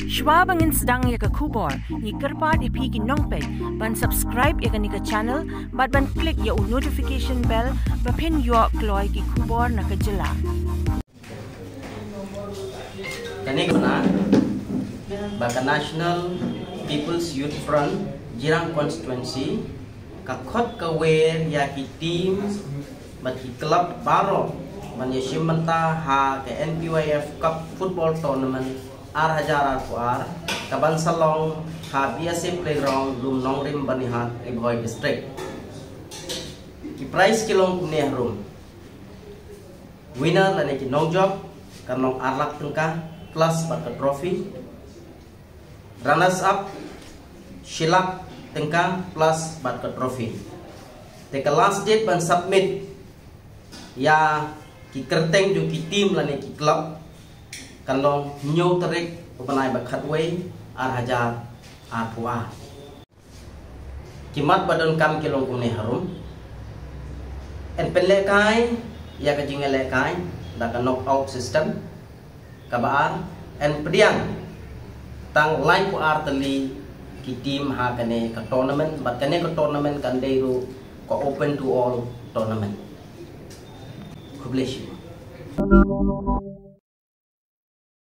Shwa bangin sedang ya ke kubor, ni kerpat ipi ki nongpet, ban subscribe ya ke ni ke channel, ban klik ya notification bell, bapin yo kloy ki kubor na ke jela. Kani guna, baka National People's Youth Front, Jirang Constituency, kakot kawer ya ki team, baki club baro, ban yesim menta ha ke NPYF Cup Football Tournament. Ar Kaban Salong ha BSC Playground Lum Nongrim Banihat Iboy District. Ki prize kilong kuneh room. Winner lani ki nongjob kanong arlak tengka plus baka trophy. Runners up Shilak tengka plus baka trophy. Teka last date ban submit ya ki kerteng ju ki team lani ki club. Kanong nyo terik upanay bakhatway arhajar arpuah. Kimat badon kam kilong kuni harum. En penlekai ya kajingelekai daka knockout system kabaan en pediang tang line pu arteli ki team ha kane ka tournament bat kane ka tournament kan deiru ko open to all tournament. God bless you.